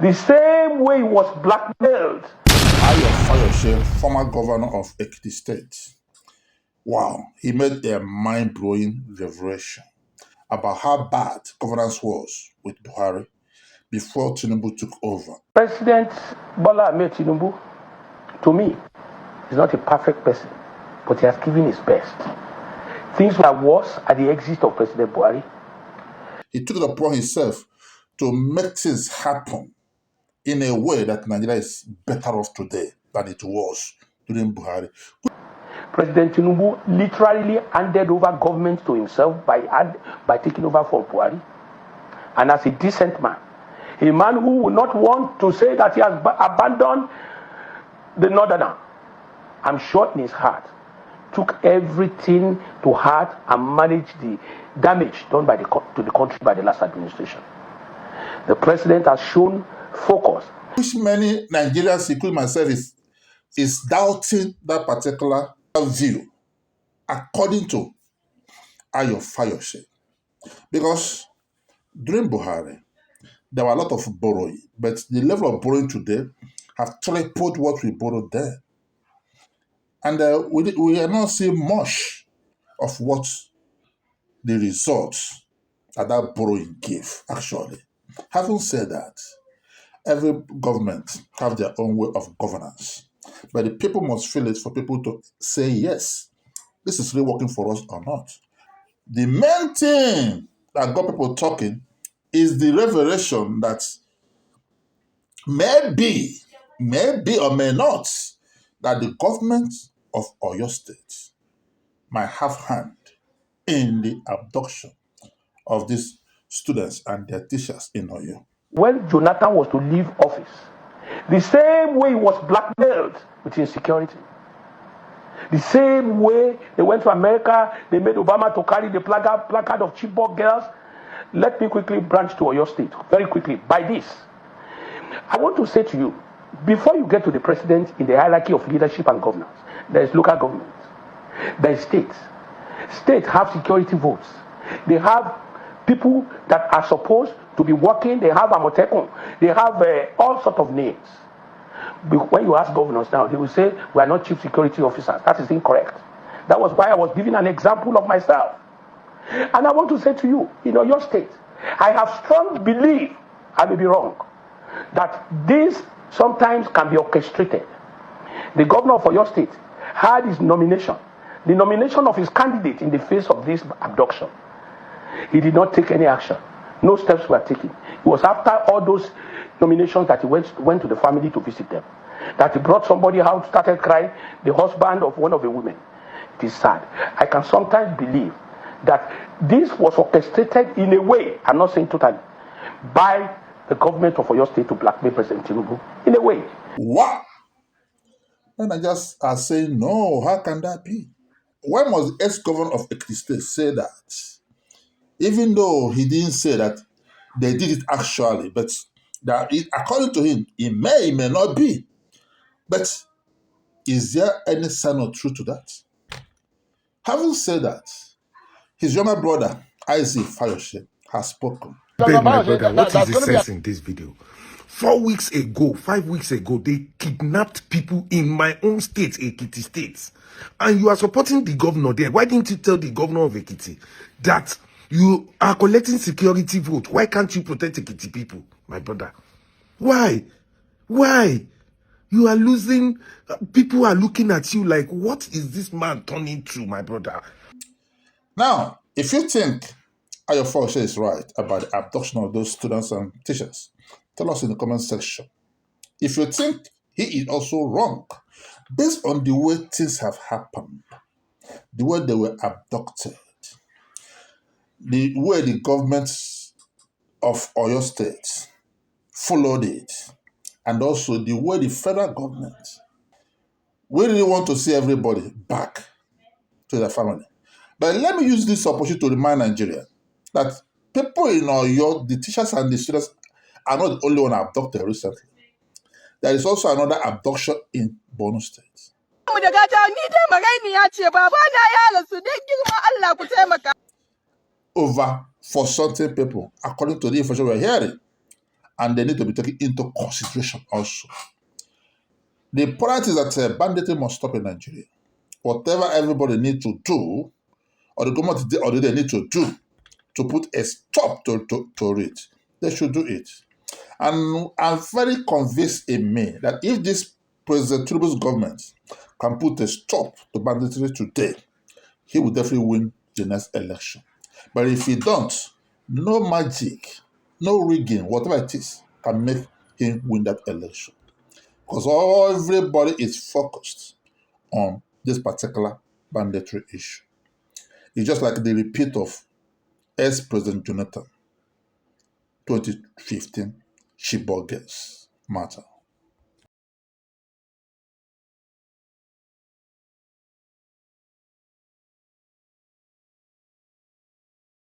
The same way he was blackmailed. Fayose, former governor of Ekiti State. Wow, he made a mind-blowing revelation about how bad governance was with Buhari before Tinubu took over. President Bola Ahmed Tinubu, to me, is not a perfect person, but he has given his best. Things were worse at the exit of President Buhari. He took it upon himself to make things happen in a way that Nigeria is better off today than it was during Buhari. President Tinubu literally handed over government to himself by taking over from Buhari. And as a decent man, a man who would not want to say that he has abandoned the Northerner, I'm sure in his heart, took everything to heart and managed the damage done to the country by the last administration. The president has shown focus. Which many Nigerians, including myself, is doubting that particular view, according to Fayose. Because during Buhari, there were a lot of borrowing, but the level of borrowing today have tripled what we borrowed there. And we are not seeing much of what the results that borrowing gave, actually. Having said that, every government have their own way of governance. But the people must feel it for people to say, yes, this is really working for us or not. The main thing that got people talking is the revelation that maybe or may not, that the government of Oyo State might have hand in the abduction of these students and their teachers in Oyo. When Jonathan was to leave office, the same way he was blackmailed with insecurity, the same way they went to America, they made Obama to carry the placard of Chibok girls. Let me quickly branch to Oyo State, very quickly, by this. I want to say to you, before you get to the president in the hierarchy of leadership and governance, there is local government, there is state. States have security votes. They have people that are supposed to be working. They have Amotekun. They have all sorts of names. When you ask governors now, they will say, we are not chief security officers. That is incorrect. That was why I was giving an example of myself. And I want to say to you, in your state, I have strong belief, I may be wrong, that this sometimes can be orchestrated. The governor of your state had his nomination, the nomination of his candidate in the face of this abduction. He did not take any action. No steps were taken. It was after all those nominations that he went to the family to visit them, that he brought somebody out, started crying, the husband of one of the women. It is sad. I can sometimes believe that this was orchestrated in a way, I'm not saying totally, by the government of Oyo State to blackmail President Tinubu, in a way. What? And I just are saying, no, how can that be? When was the ex-governor of Ekiti State say that? Even though he didn't say that they did it actually, but that according to him, it may not be. But is there any sign of truth to that? Having said that, his younger brother, Isaac Fayose, has spoken. Ben, my brother, what is the sense in this video? 4 weeks ago, 5 weeks ago, they kidnapped people in my own state, Ekiti State. And you are supporting the governor there. Why didn't you tell the governor of Ekiti that you are collecting security vote? Why can't you protect Ekiti people, my brother? Why? Why? You are losing, people are looking at you like, what is this man turning to, my brother? Now, if you think Fayose is right about the abduction of those students and teachers, tell us in the comment section. If you think he is also wrong, based on the way things have happened, the way they were abducted, the way the government of Oyo State followed it, and also the way the federal government, we really want to see everybody back to their family. But let me use this opportunity to remind Nigeria that people in Oyo, the teachers and the students, are not the only one abducted recently. There is also another abduction in Borno State. Over for certain people, according to the information we're hearing. and they need to be taken into consideration also. The important is that banditry must stop in Nigeria. Whatever everybody needs to do, or the government or they need to do to put a stop to it, they should do it. And I'm very convinced in me that if this President Tinubu's government can put a stop to banditry today, he will definitely win the next election. But if he don't, no magic, no rigging, whatever it is, can make him win that election. Because everybody is focused on this particular banditry issue. It's just like the repeat of ex-President Jonathan 2015 Chibok matter.